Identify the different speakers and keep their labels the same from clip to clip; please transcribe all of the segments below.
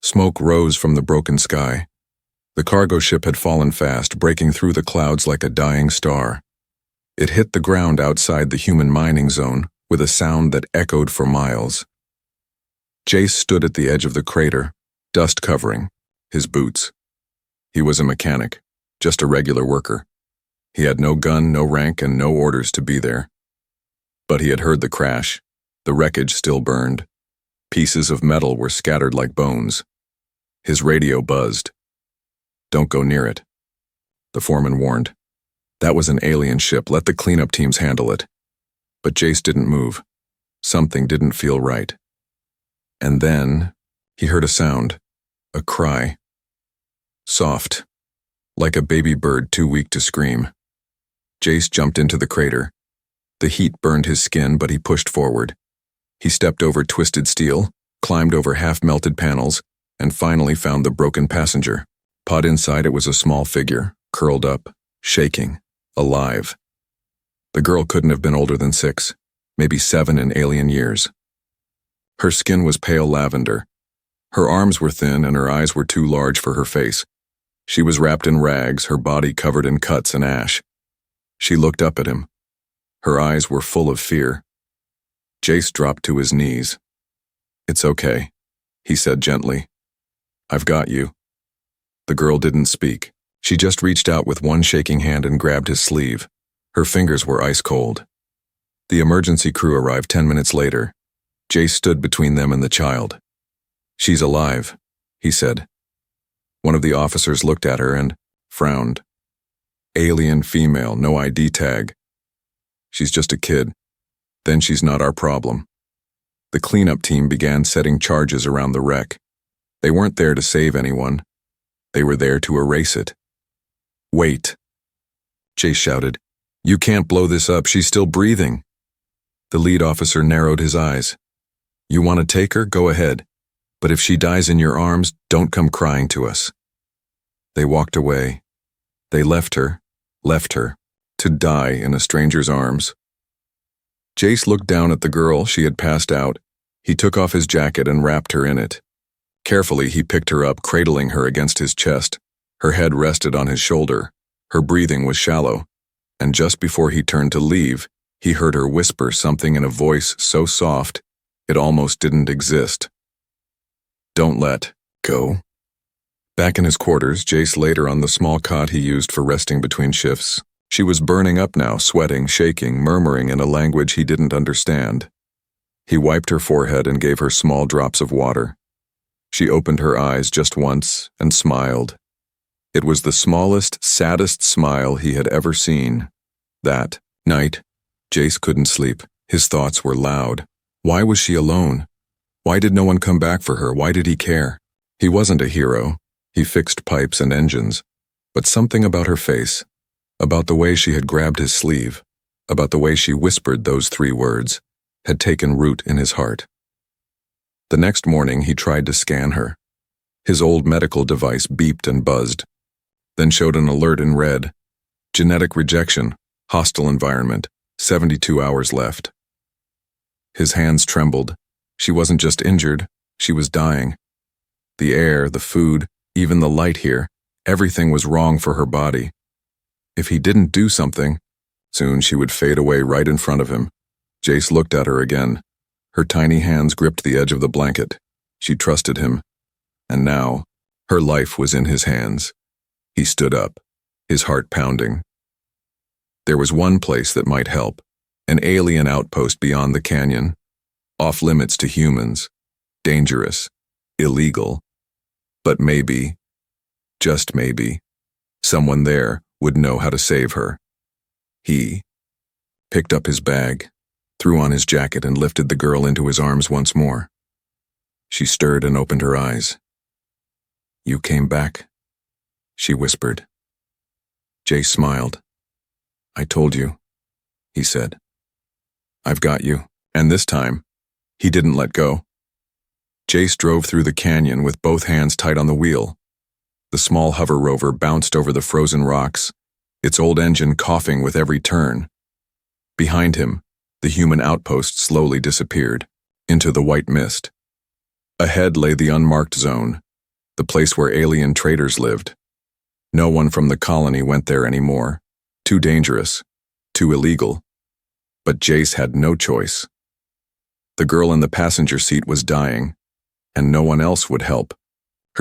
Speaker 1: Smoke rose from the broken sky. The cargo ship had fallen fast, breaking through the clouds like a dying star. It hit the ground outside the human mining zone with a sound that echoed for miles. Jace stood at the edge of the crater, dust covering his boots. He was a mechanic, just a regular worker. He had no gun, no rank, and no orders to be there. But he had heard the crash. The wreckage still burned. Pieces of metal were scattered like bones. His radio buzzed. "Don't go near it," the foreman warned. That was an alien ship. Let the cleanup teams handle it. But Jace didn't move. Something didn't feel right. And then he heard a sound, a cry. Soft, like a baby bird too weak to scream. Jace jumped into the crater. The heat burned his skin, but he pushed forward. He stepped over twisted steel, climbed over half-melted panels, and finally found the broken passenger pod. Inside it was a small figure, curled up, shaking, alive. The girl couldn't have been older than 6, maybe 7 in alien years. Her skin was pale lavender. Her arms were thin and her eyes were too large for her face. She was wrapped in rags, her body covered in cuts and ash. She looked up at him. Her eyes were full of fear. Jace dropped to his knees. "It's okay," he said gently. "I've got you." The girl didn't speak. She just reached out with one shaking hand and grabbed his sleeve. Her fingers were ice cold. The emergency crew arrived 10 minutes later. Jace stood between them and the child. "She's alive," he said. One of the officers looked at her and frowned. "Alien female, no ID tag. She's just a kid. Then she's not our problem." The cleanup team began setting charges around the wreck. They weren't there to save anyone. They were there to erase it. "Wait," Jace shouted. "You can't blow this up. She's still breathing." The lead officer narrowed his eyes. "You want to take her? Go ahead. But if she dies in your arms, don't come crying to us." They walked away. They left her, to die in a stranger's arms. Jace looked down at the girl. She had passed out. He took off his jacket and wrapped her in it. Carefully, he picked her up, cradling her against his chest. Her head rested on his shoulder. Her breathing was shallow. And just before he turned to leave, he heard her whisper something in a voice so soft, it almost didn't exist. "Don't let go." Back in his quarters, Jace laid her on the small cot he used for resting between shifts. She was burning up now, sweating, shaking, murmuring in a language he didn't understand. He wiped her forehead and gave her small drops of water. She opened her eyes just once and smiled. It was the smallest, saddest smile he had ever seen. That night, Jace couldn't sleep. His thoughts were loud. Why was she alone? Why did no one come back for her? Why did he care? He wasn't a hero. He fixed pipes and engines. But something about her face, about the way she had grabbed his sleeve, about the way she whispered those 3 words, had taken root in his heart. The next morning, he tried to scan her. His old medical device beeped and buzzed, then showed an alert in red. Genetic rejection, hostile environment, 72 hours left. His hands trembled. She wasn't just injured, she was dying. The air, the food, even the light here, everything was wrong for her body. If he didn't do something, soon she would fade away right in front of him. Jace looked at her again. Her tiny hands gripped the edge of the blanket. She trusted him. And now, her life was in his hands. He stood up, his heart pounding. There was one place that might help, an alien outpost beyond the canyon, off limits to humans, dangerous, illegal. But maybe, just maybe, someone there would know how to save her. He picked up his bag, threw on his jacket and lifted the girl into his arms once more. She stirred and opened her eyes. "You came back," she whispered. Jace smiled. "I told you," he said. "I've got you." And this time, he didn't let go. Jace drove through the canyon with both hands tight on the wheel. The small hover rover bounced over the frozen rocks, its old engine coughing with every turn. Behind him, the human outpost slowly disappeared, into the white mist. Ahead lay the unmarked zone, the place where alien traders lived. No one from the colony went there anymore. Too dangerous, too illegal. But Jace had no choice. The girl in the passenger seat was dying, and no one else would help.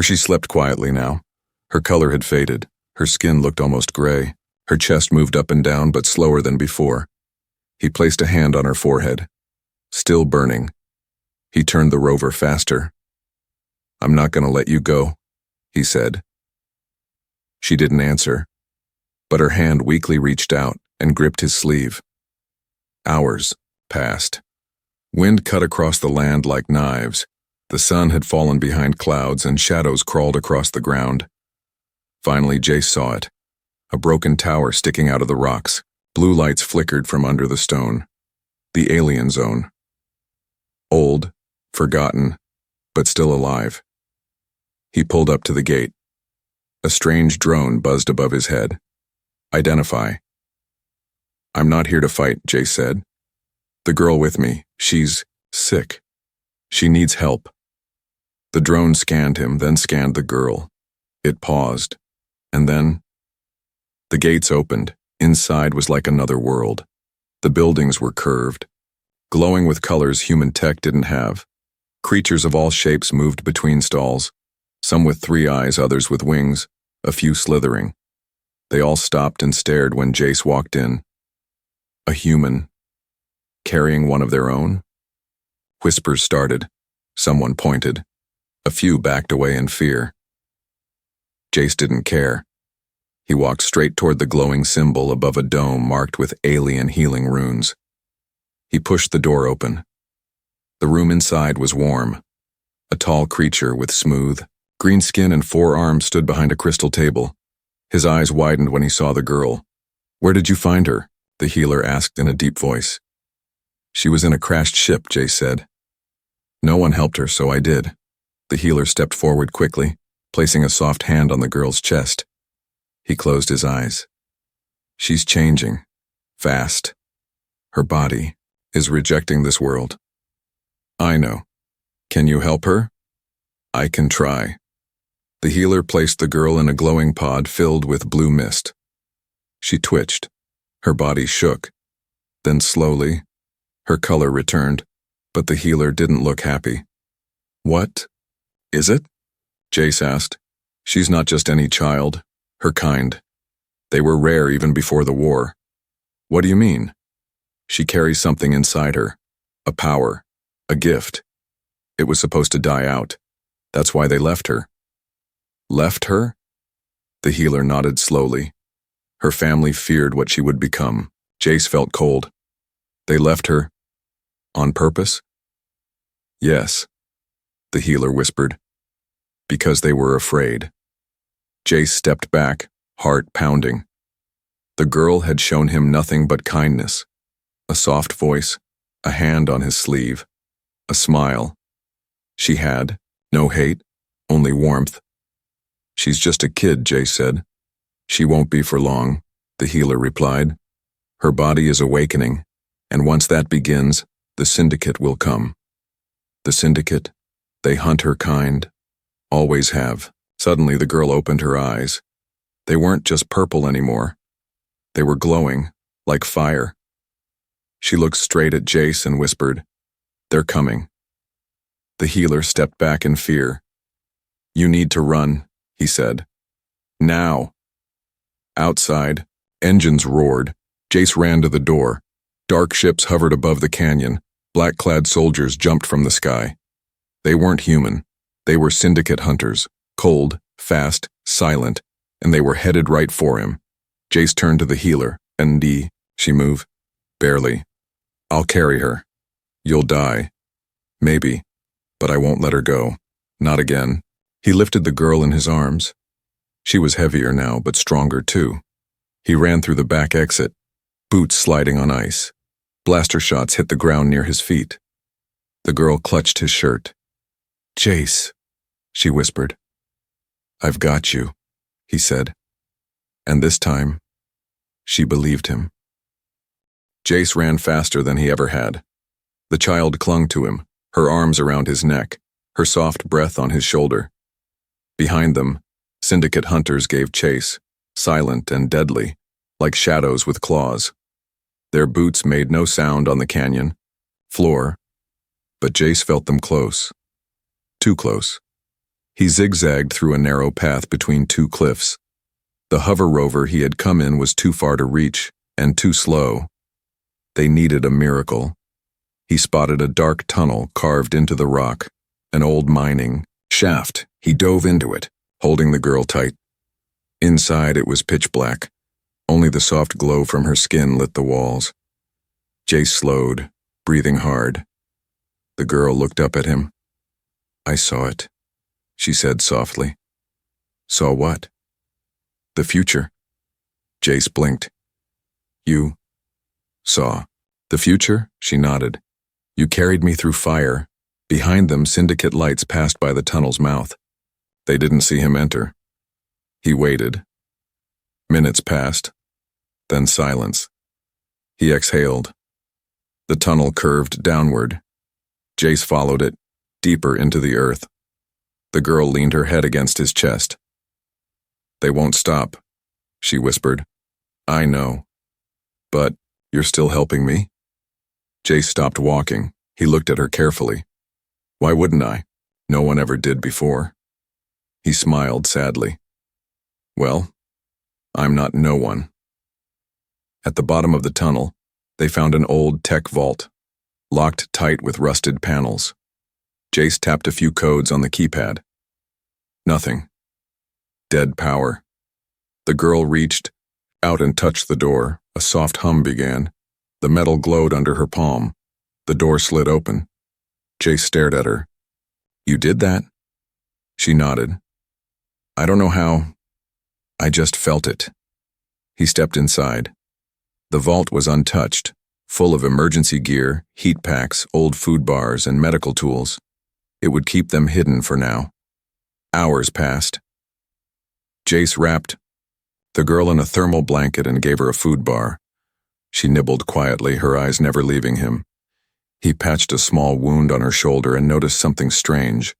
Speaker 1: She slept quietly now. Her color had faded. Her skin looked almost gray. Her chest moved up and down, but slower than before. He placed a hand on her forehead. Still burning. He turned the rover faster. "I'm not going to let you go," he said. She didn't answer, but her hand weakly reached out and gripped his sleeve. Hours passed. Wind cut across the land like knives. The sun had fallen behind clouds and shadows crawled across the ground. Finally, Jace saw it. A broken tower sticking out of the rocks. Blue lights flickered from under the stone. The alien zone. Old, forgotten, but still alive. He pulled up to the gate. A strange drone buzzed above his head. "Identify." "I'm not here to fight," Jace said. "The girl with me, she's sick. She needs help." The drone scanned him, then scanned the girl. It paused, and then the gates opened. Inside was like another world. The buildings were curved, glowing with colors human tech didn't have. Creatures of all shapes moved between stalls, some with 3 eyes, others with wings, a few slithering. They all stopped and stared when Jace walked in. A human, carrying one of their own? Whispers started. Someone pointed. A few backed away in fear. Jace didn't care. He walked straight toward the glowing symbol above a dome marked with alien healing runes. He pushed the door open. The room inside was warm. A tall creature with smooth, green skin and 4 arms stood behind a crystal table. His eyes widened when he saw the girl. "Where did you find her?" the healer asked in a deep voice. "She was in a crashed ship," Jace said. "No one helped her, so I did." The healer stepped forward quickly, placing a soft hand on the girl's chest. He closed his eyes. "She's changing. Fast. Her body is rejecting this world." "I know. Can you help her?" "I can try." The healer placed the girl in a glowing pod filled with blue mist. She twitched. Her body shook. Then slowly, her color returned, but the healer didn't look happy. "What is it?" Jace asked. "She's not just any child. Her kind. They were rare even before the war." "What do you mean?" "She carries something inside her. A power. A gift. It was supposed to die out. That's why they left her." "Left her?" The healer nodded slowly. Her family feared what she would become. Jace felt cold. "They left her on purpose?" "Yes," the healer whispered. "Because they were afraid." Jace stepped back, heart pounding. The girl had shown him nothing but kindness. A soft voice, a hand on his sleeve, a smile. She had no hate, only warmth. "She's just a kid," Jace said. "She won't be for long," the healer replied. "Her body is awakening, and once that begins, the syndicate will come." "The syndicate? They hunt her kind. Always have." Suddenly the girl opened her eyes. They weren't just purple anymore. They were glowing, like fire. She looked straight at Jace and whispered, "They're coming." The healer stepped back in fear. "You need to run," he said. "Now." Outside, engines roared. Jace ran to the door. Dark ships hovered above the canyon. Black-clad soldiers jumped from the sky. They weren't human. They were syndicate hunters. Cold, fast, silent, and they were headed right for him. Jace turned to the healer. "And she move?" "Barely." "I'll carry her." "You'll die." "Maybe, but I won't let her go. Not again." He lifted the girl in his arms. She was heavier now, but stronger too. He ran through the back exit, boots sliding on ice. Blaster shots hit the ground near his feet. The girl clutched his shirt. "Jace," she whispered. "I've got you," he said. And this time, she believed him. Jace ran faster than he ever had. The child clung to him, her arms around his neck, her soft breath on his shoulder. Behind them, syndicate hunters gave chase, silent and deadly, like shadows with claws. Their boots made no sound on the canyon floor, but Jace felt them close. Too close. He zigzagged through a narrow path between two cliffs. The hover rover he had come in was too far to reach, and too slow. They needed a miracle. He spotted a dark tunnel carved into the rock, an old mining shaft. He dove into it, holding the girl tight. Inside it was pitch black. Only the soft glow from her skin lit the walls. Jace slowed, breathing hard. The girl looked up at him. "I saw it," she said softly. "Saw what?" "The future." Jace blinked. "You saw the future?" She nodded. "You carried me through fire." Behind them, syndicate lights passed by the tunnel's mouth. They didn't see him enter. He waited. Minutes passed, then silence. He exhaled. The tunnel curved downward. Jace followed it, deeper into the earth. The girl leaned her head against his chest. "They won't stop," she whispered. "I know. But you're still helping me?" Jace stopped walking. He looked at her carefully. "Why wouldn't I? No one ever did before." He smiled sadly. "Well, I'm not no one." At the bottom of the tunnel, they found an old tech vault, locked tight with rusted panels. Jace tapped a few codes on the keypad. Nothing. Dead power. The girl reached out and touched the door. A soft hum began. The metal glowed under her palm. The door slid open. Jace stared at her. "You did that?" She nodded. "I don't know how. I just felt it." He stepped inside. The vault was untouched, full of emergency gear, heat packs, old food bars, and medical tools. It would keep them hidden for now. Hours passed. Jace wrapped the girl in a thermal blanket and gave her a food bar. She nibbled quietly, her eyes never leaving him. He patched a small wound on her shoulder and noticed something strange.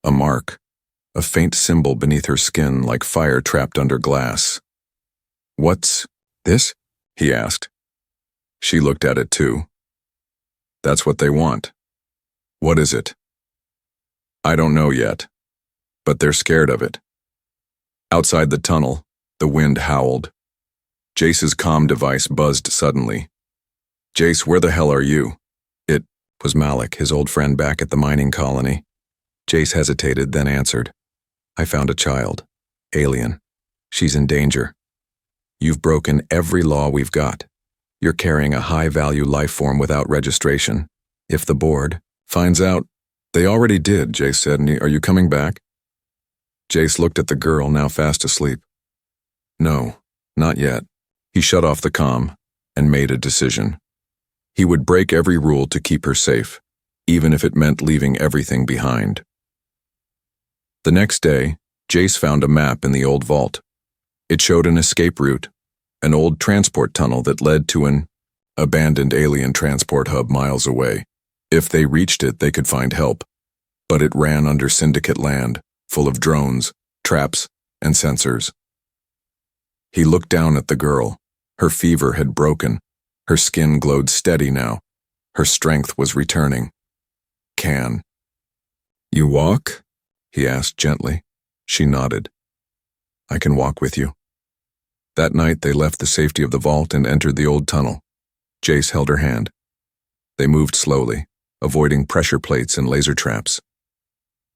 Speaker 1: A mark, a faint symbol beneath her skin like fire trapped under glass. "What's this?" he asked. She looked at it too. "That's what they want." "What is it?" "I don't know yet, but they're scared of it." Outside the tunnel, the wind howled. Jace's comm device buzzed suddenly. "Jace, where the hell are you?" It was Malik, his old friend back at the mining colony. Jace hesitated, then answered. "I found a child. Alien. She's in danger. You've broken every law we've got. You're carrying a high-value life form without registration. If the board finds out..." "They already did," Jace said. "Are you coming back?" Jace looked at the girl, now fast asleep. "No, not yet." He shut off the comm and made a decision. He would break every rule to keep her safe, even if it meant leaving everything behind. The next day, Jace found a map in the old vault. It showed an escape route, an old transport tunnel that led to an abandoned alien transport hub miles away. If they reached it, they could find help. But it ran under syndicate land, full of drones, traps, and sensors. He looked down at the girl. Her fever had broken. Her skin glowed steady now. Her strength was returning. "Can you walk?" he asked gently. She nodded. "I can walk with you." That night they left the safety of the vault and entered the old tunnel. Jace held her hand. They moved slowly, avoiding pressure plates and laser traps.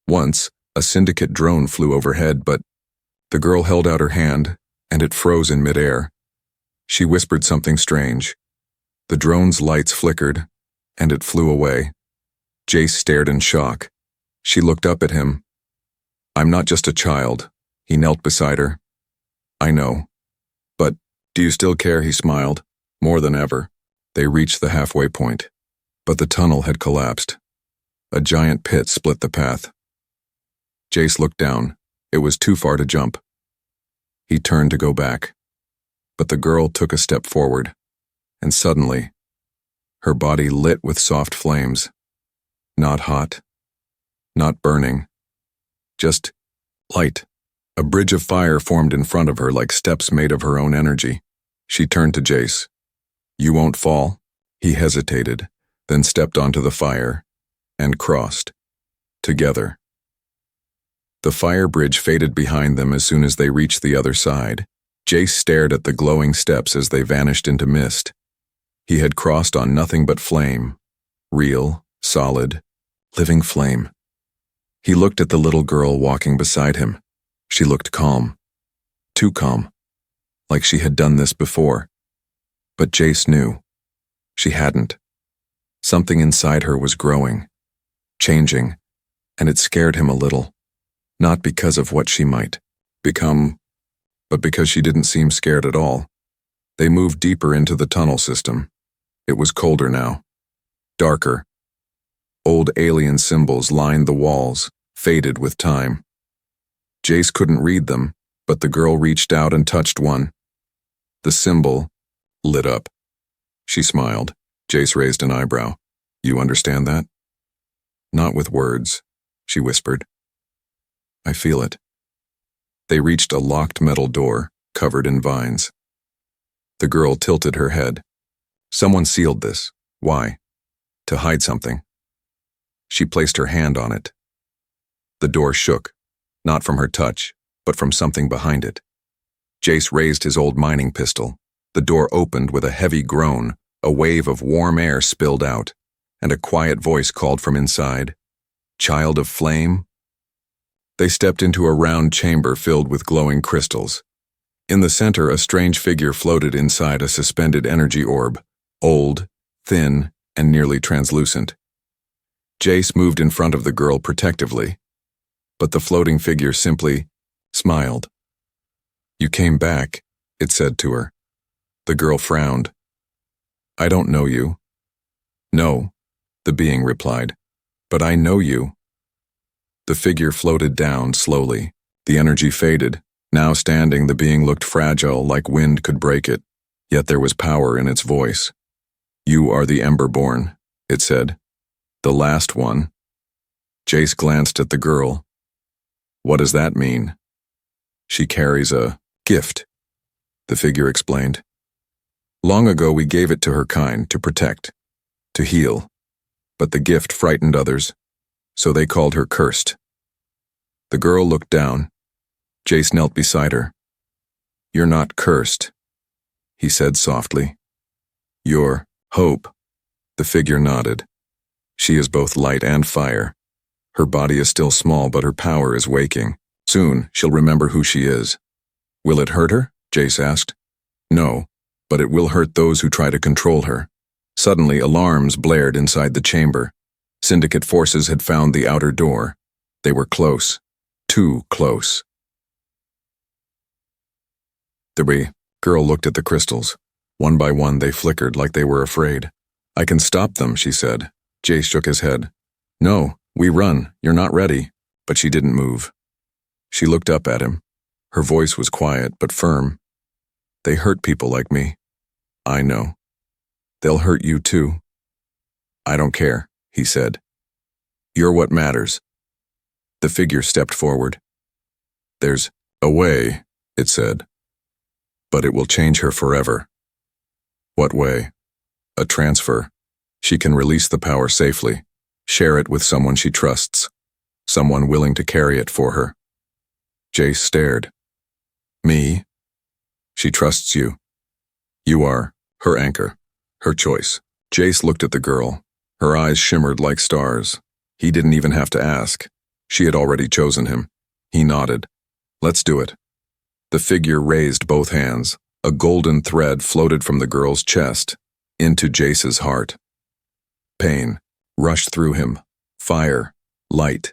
Speaker 1: Once, a syndicate drone flew overhead, but the girl held out her hand, and it froze in midair. She whispered something strange. The drone's lights flickered, and it flew away. Jace stared in shock. She looked up at him. "I'm not just a child." He knelt beside her. "I know. But do you still care?" He smiled. "More than ever." They reached the halfway point, but the tunnel had collapsed. A giant pit split the path. Jace looked down. It was too far to jump. He turned to go back, but the girl took a step forward, and suddenly, her body lit with soft flames. Not hot, not burning, just Light. A bridge of fire formed in front of her like steps made of her own energy. She turned to Jace. You won't fall? He hesitated, then stepped onto the fire, and crossed. Together. The fire bridge faded behind them as soon as they reached the other side. Jace stared at the glowing steps as they vanished into mist. He had crossed on nothing but flame. Real, solid, living flame. He looked at the little girl walking beside him. She looked calm. Too calm. Like she had done this before. But Jace knew. She hadn't. Something inside her was growing, changing, and it scared him a little. Not because of what she might become, but because she didn't seem scared at all. They moved deeper into the tunnel system. It was colder now. Darker. Old alien symbols lined the walls, faded with time. Jace couldn't read them, but the girl reached out and touched one. The symbol lit up. She smiled. Jace raised an eyebrow. You understand that? Not with words, she whispered. I feel it. They reached a locked metal door, covered in vines. The girl tilted her head. Someone sealed this. Why? To hide something. She placed her hand on it. The door shook, not from her touch, but from something behind it. Jace raised his old mining pistol. The door opened with a heavy groan, a wave of warm air spilled out, and a quiet voice called from inside. Child of flame? They stepped into a round chamber filled with glowing crystals. In the center, a strange figure floated inside a suspended energy orb, old, thin, and nearly translucent. Jace moved in front of the girl protectively, but the floating figure simply smiled. You came back, it said to her. The girl frowned. I don't know you. No, the being replied, but I know you. The figure floated down slowly. The energy faded. Now standing, the being looked fragile, like wind could break it, yet there was power in its voice. You are the Emberborn, it said. The last one. Jace glanced at the girl. What does that mean? She carries a gift, the figure explained. Long ago we gave it to her kind to protect, to heal, but the gift frightened others, so they called her cursed. The girl looked down. Jace knelt beside her. You're not cursed, he said softly. You're hope. The figure nodded. She is both light and fire. Her body is still small, but her power is waking. Soon, she'll remember who she is. Will it hurt her? Jace asked. No, but it will hurt those who try to control her. Suddenly, alarms blared inside the chamber. Syndicate forces had found the outer door. They were close. Too close. The girl looked at the crystals. One by one, they flickered like they were afraid. I can stop them, she said. Jace shook his head. No, we run. You're not ready. But she didn't move. She looked up at him. Her voice was quiet but firm. They hurt people like me. I know. They'll hurt you too. I don't care, he said. You're what matters. The figure stepped forward. There's a way, it said. But it will change her forever. What way? A transfer. She can release the power safely, share it with someone she trusts, someone willing to carry it for her. Jace stared. Me? She trusts you. You are her anchor, her choice. Jace looked at the girl. Her eyes shimmered like stars. He didn't even have to ask. She had already chosen him. He nodded. Let's do it. The figure raised both hands. A golden thread floated from the girl's chest into Jace's heart. Pain rushed through him. Fire, light,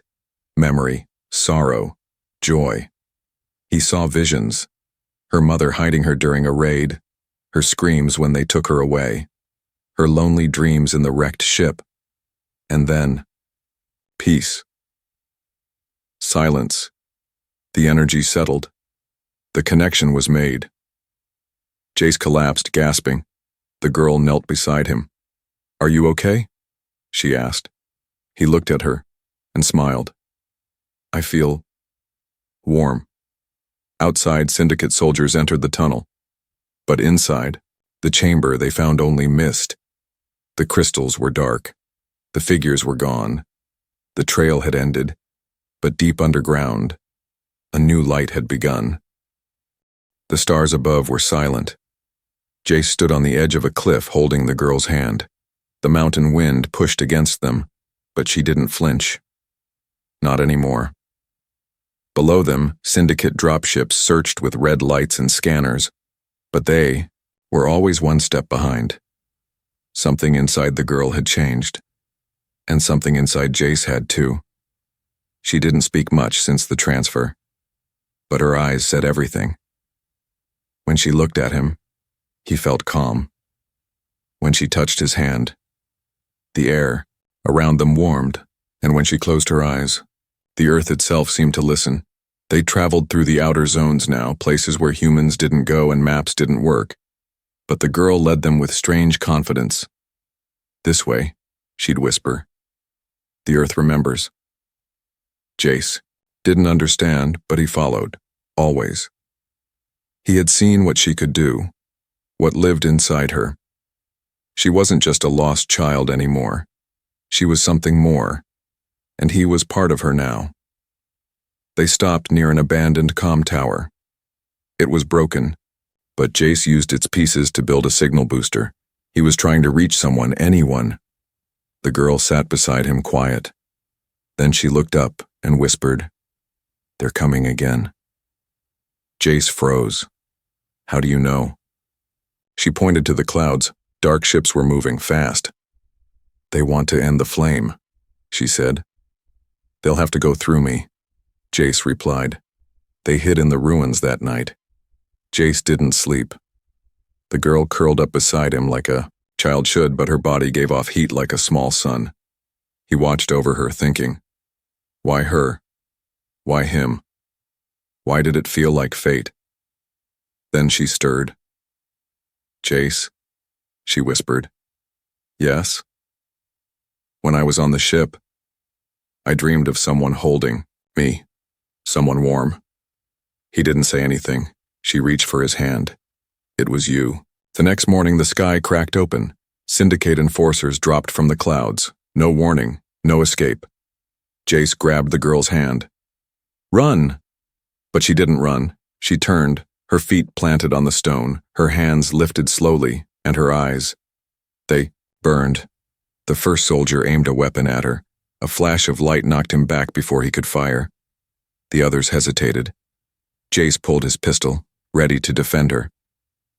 Speaker 1: memory, sorrow, joy. He saw visions. Her mother hiding her during a raid, her screams when they took her away, her lonely dreams in the wrecked ship, and then peace. Silence. The energy settled. The connection was made. Jace collapsed, gasping. The girl knelt beside him. Are you okay? She asked. He looked at her and smiled. I feel warm. Outside, Syndicate soldiers entered the tunnel. But inside, the chamber, they found only mist. The crystals were dark. The figures were gone. The trail had ended, but deep underground, a new light had begun. The stars above were silent. Jace stood on the edge of a cliff holding the girl's hand. The mountain wind pushed against them, but she didn't flinch. Not anymore. Below them, Syndicate dropships searched with red lights and scanners, but they were always one step behind. Something inside the girl had changed, and something inside Jace had too. She didn't speak much since the transfer, but her eyes said everything. When she looked at him, he felt calm. When she touched his hand, the air around them warmed, and when she closed her eyes, the earth itself seemed to listen. They traveled through the outer zones now, places where humans didn't go and maps didn't work. But the girl led them with strange confidence. "This way," she'd whisper. "The earth remembers." Jace didn't understand, but he followed, always. He had seen what she could do, what lived inside her. She wasn't just a lost child anymore. She was something more, and he was part of her now. They stopped near an abandoned comm tower. It was broken, but Jace used its pieces to build a signal booster. He was trying to reach someone, anyone. The girl sat beside him quiet. Then she looked up and whispered, "They're coming again." Jace froze. "How do you know?" She pointed to the clouds. Dark ships were moving fast. "They want to end the flame," she said. "They'll have to go through me," Jace replied. They hid in the ruins that night. Jace didn't sleep. The girl curled up beside him like a child should, but her body gave off heat like a small sun. He watched over her, thinking, why her? Why him? Why did it feel like fate? Then she stirred. "Jace," she whispered. "Yes?" "When I was on the ship, I dreamed of someone holding me, someone warm." He didn't say anything. She reached for his hand. "It was you." The next morning, the sky cracked open. Syndicate enforcers dropped from the clouds. No warning, no escape. Jace grabbed the girl's hand. "Run!" But she didn't run. She turned, her feet planted on the stone, her hands lifted slowly, and her eyes. They burned. The first soldier aimed a weapon at her. A flash of light knocked him back before he could fire. The others hesitated. Jace pulled his pistol, ready to defend her.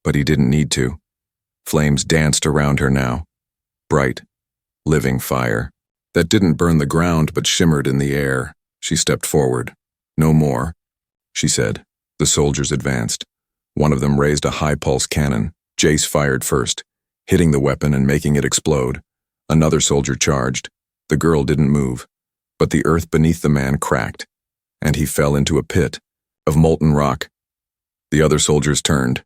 Speaker 1: But he didn't need to. Flames danced around her now. Bright, living fire. That didn't burn the ground but shimmered in the air. She stepped forward. "No more," she said. The soldiers advanced. One of them raised a high-pulse cannon. Jace fired first, hitting the weapon and making it explode. Another soldier charged. The girl didn't move, but the earth beneath the man cracked, and he fell into a pit of molten rock. The other soldiers turned.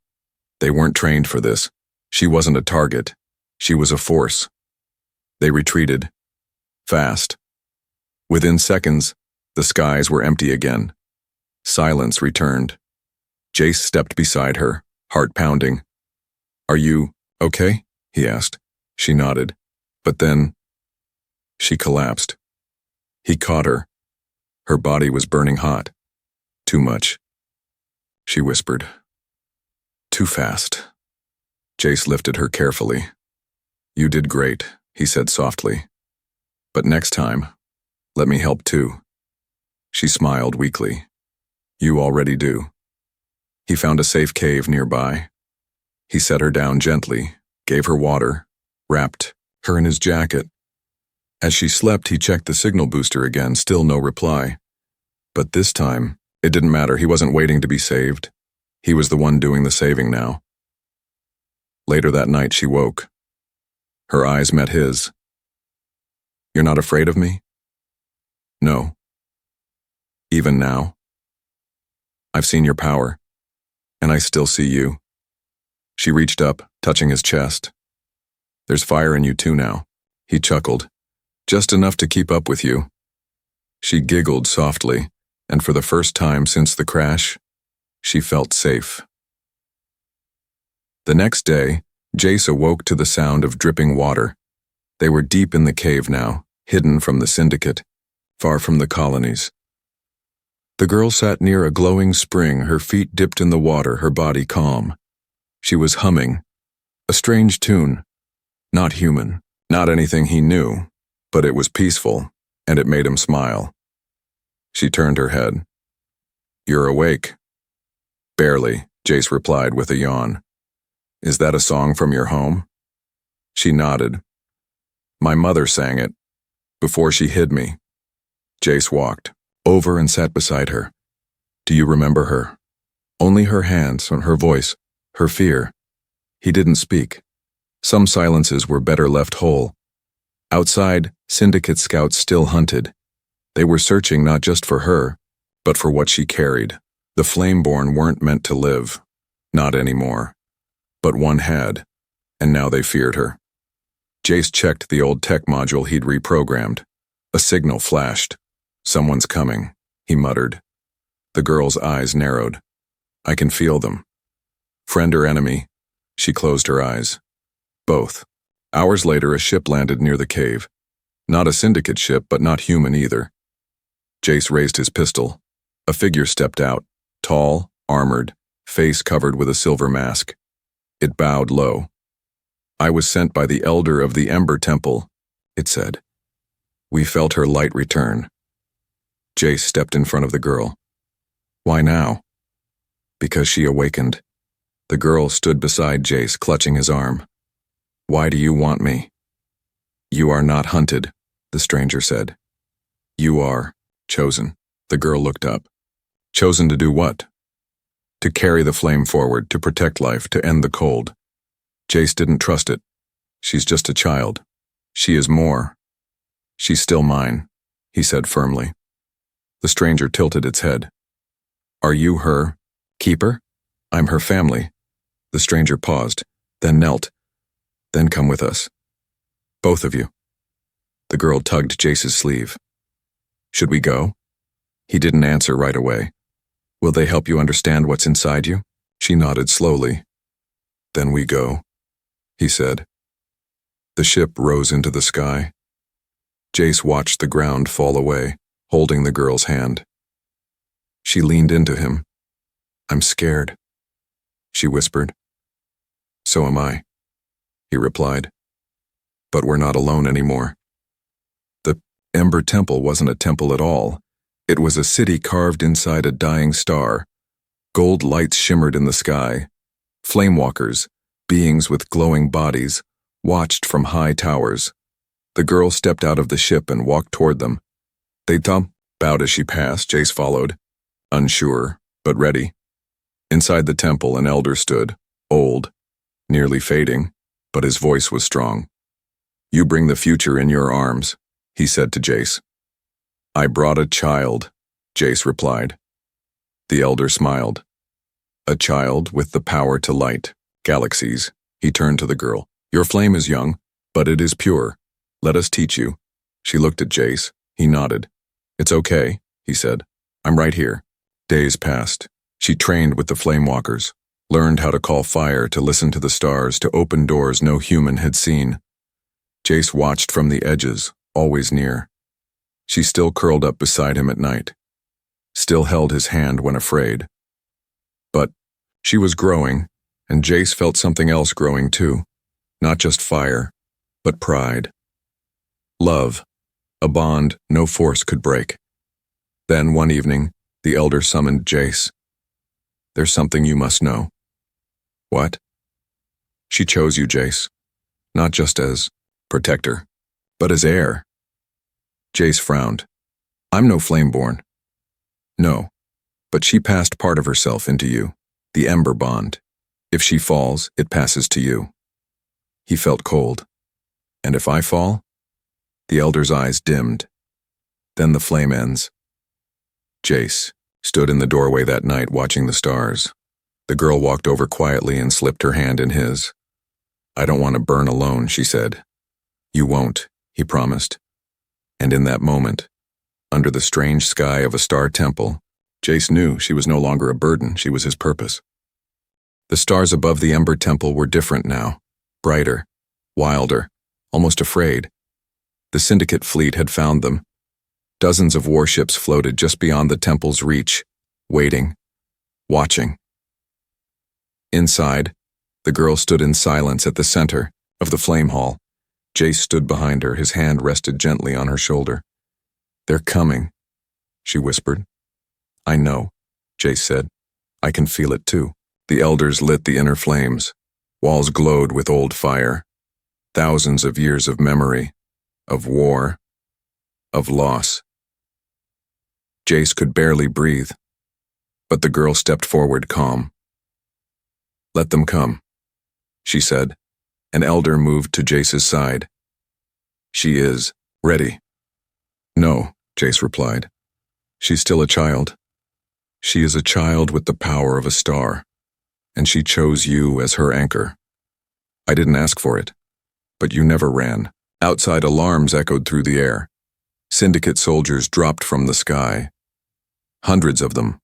Speaker 1: They weren't trained for this. She wasn't a target. She was a force. They retreated. Fast. Within seconds, the skies were empty again. Silence returned. Jace stepped beside her, heart pounding. "Are you okay?" he asked. She nodded. But then, she collapsed. He caught her. Her body was burning hot. "Too much," she whispered. "Too fast." Jace lifted her carefully. "You did great," he said softly. "But next time, let me help too." She smiled weakly. "You already do." He found a safe cave nearby. He set her down gently, gave her water, wrapped her in his jacket. As she slept, he checked the signal booster again, still no reply. But this time, it didn't matter. He wasn't waiting to be saved. He was the one doing the saving now. Later that night, she woke. Her eyes met his. "You're not afraid of me?" "No." "Even now?" "I've seen your power, and I still see you." She reached up, touching his chest. "There's fire in you too now." He chuckled. "Just enough to keep up with you." She giggled softly. and for the first time since the crash, she felt safe. The next day, Jace awoke to the sound of dripping water. They were deep in the cave now, hidden from the syndicate, far from the colonies. The girl sat near a glowing spring, her feet dipped in the water, her body calm. She was humming, a strange tune, not human, not anything he knew, but it was peaceful, and it made him smile. She turned her head. "You're awake." "Barely," Jace replied with a yawn. "Is that a song from your home?" She nodded. "My mother sang it, before she hid me." Jace walked over and sat beside her. "Do you remember her?" Only her hands, her voice, her fear. He didn't speak. Some silences were better left whole. Outside, syndicate scouts still hunted. They were searching not just for her, but for what she carried. The Flameborn weren't meant to live. Not anymore. But one had, and now they feared her. Jace checked the old tech module he'd reprogrammed. A signal flashed. "Someone's coming," he muttered. The girl's eyes narrowed. "I can feel them." Friend or enemy? She closed her eyes. Both. Hours later, a ship landed near the cave. Not a syndicate ship, but not human either. Jace raised his pistol. A figure stepped out, tall, armored, face covered with a silver mask. It bowed low. "I was sent by the elder of the Ember Temple," it said. "We felt her light return." Jace stepped in front of the girl. "Why now?" "Because she awakened." The girl stood beside Jace, clutching his arm. "Why do you want me?" "You are not hunted," the stranger said. "You are chosen." The girl looked up. "Chosen to do what?" "To carry the flame forward, to protect life, to end the cold." Jace didn't trust it. "She's just a child. She is more." "She's still mine," he said firmly. The stranger tilted its head. "Are you her keeper?" "I'm her family." The stranger paused, then knelt. "Then come with us. Both of you." The girl tugged Jace's sleeve. "Should we go?" He didn't answer right away. "Will they help you understand what's inside you?" She nodded slowly. "Then we go," he said. The ship rose into the sky. Jace watched the ground fall away, holding the girl's hand. She leaned into him. "I'm scared," she whispered. "So am I," he replied. "But we're not alone anymore." The Ember Temple wasn't a temple at all. It was a city carved inside a dying star. Gold lights shimmered in the sky. Flamewalkers, beings with glowing bodies, watched from high towers. The girl stepped out of the ship and walked toward them. They bowed as she passed. Jace followed, unsure, but ready. Inside the temple, an elder stood, old, nearly fading, but his voice was strong. "You bring the future in your arms," he said to Jace. "I brought a child," Jace replied. The elder smiled. "A child with the power to light galaxies." He turned to the girl. "Your flame is young, but it is pure. Let us teach you." She looked at Jace. He nodded. "It's okay," he said. "I'm right here." Days passed. She trained with the Flamewalkers, learned how to call fire, to listen to the stars, to open doors no human had seen. Jace watched from the edges, always near. She still curled up beside him at night, still held his hand when afraid. But she was growing, and Jace felt something else growing too. Not just fire, but pride. Love, a bond no force could break. Then one evening, the elder summoned Jace. "There's something you must know." "What?" "She chose you, Jace. Not just as protector, but as heir." Jace frowned. "I'm no Flameborn." "No, but she passed part of herself into you, the Ember bond. If she falls, it passes to you." He felt cold. "And if I fall?" The elder's eyes dimmed. "Then the flame ends." Jace stood in the doorway that night watching the stars. The girl walked over quietly and slipped her hand in his. "I don't want to burn alone," she said. "You won't," he promised. And in that moment, under the strange sky of a star temple. Jace knew she was no longer a burden, she was his purpose. The stars above the Ember Temple were different now, brighter, wilder, almost afraid. The Syndicate fleet had found them. Dozens of warships floated just beyond the temple's reach, waiting, watching. Inside, the girl stood in silence at the center of the flame hall. Jace stood behind her, his hand rested gently on her shoulder. "They're coming," she whispered. "I know," Jace said. "I can feel it too." The elders lit the inner flames. Walls glowed with old fire. Thousands of years of memory, of war, of loss. Jace could barely breathe, but the girl stepped forward calm. "Let them come," she said. An elder moved to Jace's side. "She is ready." "No," Jace replied. "She's still a child. She is a child with the power of a star, and she chose you as her anchor. I didn't ask for it, but you never ran." Outside, alarms echoed through the air. Syndicate soldiers dropped from the sky. Hundreds of them,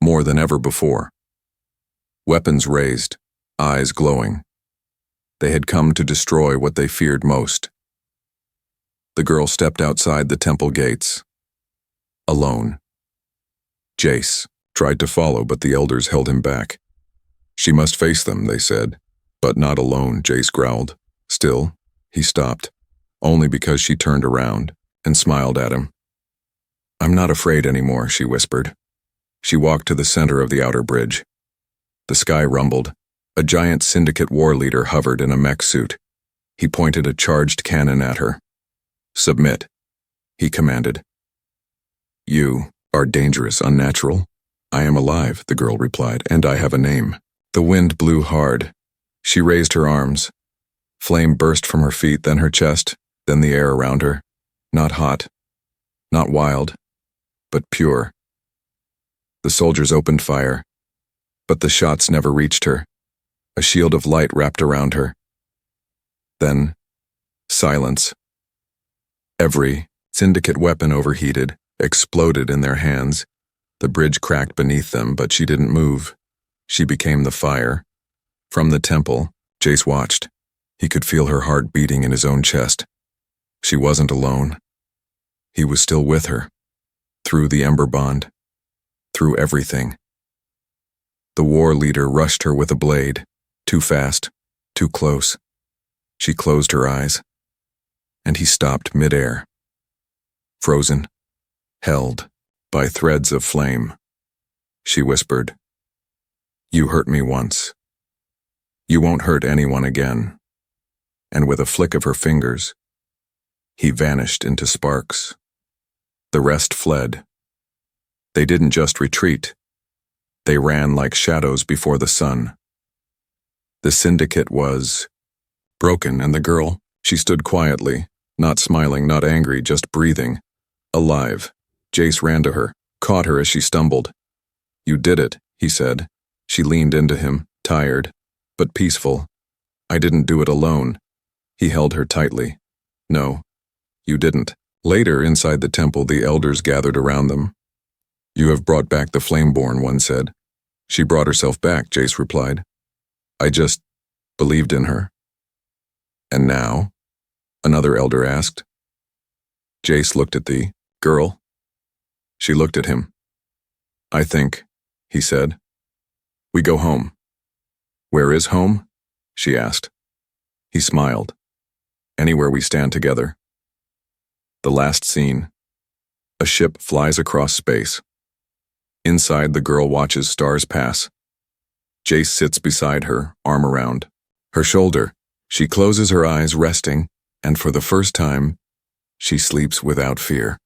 Speaker 1: more than ever before. Weapons raised, eyes glowing. They had come to destroy what they feared most. The girl stepped outside the temple gates. Alone. Jace tried to follow, but the elders held him back. "She must face them," they said. "But not alone," Jace growled. Still, he stopped, only because she turned around and smiled at him. "I'm not afraid anymore," she whispered. She walked to the center of the outer bridge. The sky rumbled. A giant Syndicate war leader hovered in a mech suit. He pointed a charged cannon at her. "Submit," he commanded. "You are dangerous, unnatural." "I am alive," the girl replied, "and I have a name." The wind blew hard. She raised her arms. Flame burst from her feet, then her chest, then the air around her. Not hot, not wild, but pure. The soldiers opened fire, but the shots never reached her. A shield of light wrapped around her. Then, silence. Every Syndicate weapon overheated, exploded in their hands. The bridge cracked beneath them, but she didn't move. She became the fire. From the temple, Jace watched. He could feel her heart beating in his own chest. She wasn't alone. He was still with her. Through the Ember Bond. Through everything. The war leader rushed her with a blade. Too fast. Too close. She closed her eyes. And he stopped midair. Frozen. Held by threads of flame. She whispered, "You hurt me once. You won't hurt anyone again." And with a flick of her fingers, he vanished into sparks. The rest fled. They didn't just retreat. They ran like shadows before the sun. The Syndicate was broken, and the girl, she stood quietly, not smiling, not angry, just breathing, alive. Jace ran to her, caught her as she stumbled. "You did it," he said. She leaned into him, tired, but peaceful. "I didn't do it alone." He held her tightly. "No, you didn't." Later, inside the temple, the elders gathered around them. "You have brought back the Flameborn," one said. "She brought herself back," Jace replied. "I just believed in her." "And now?" another elder asked. Jace looked at the girl. She looked at him. "I think," he said, "we go home." "Where is home?" she asked. He smiled. "Anywhere we stand together." The last scene. A ship flies across space. Inside, the girl watches stars pass. Jace sits beside her, arm around her shoulder. She closes her eyes, resting, and for the first time, she sleeps without fear.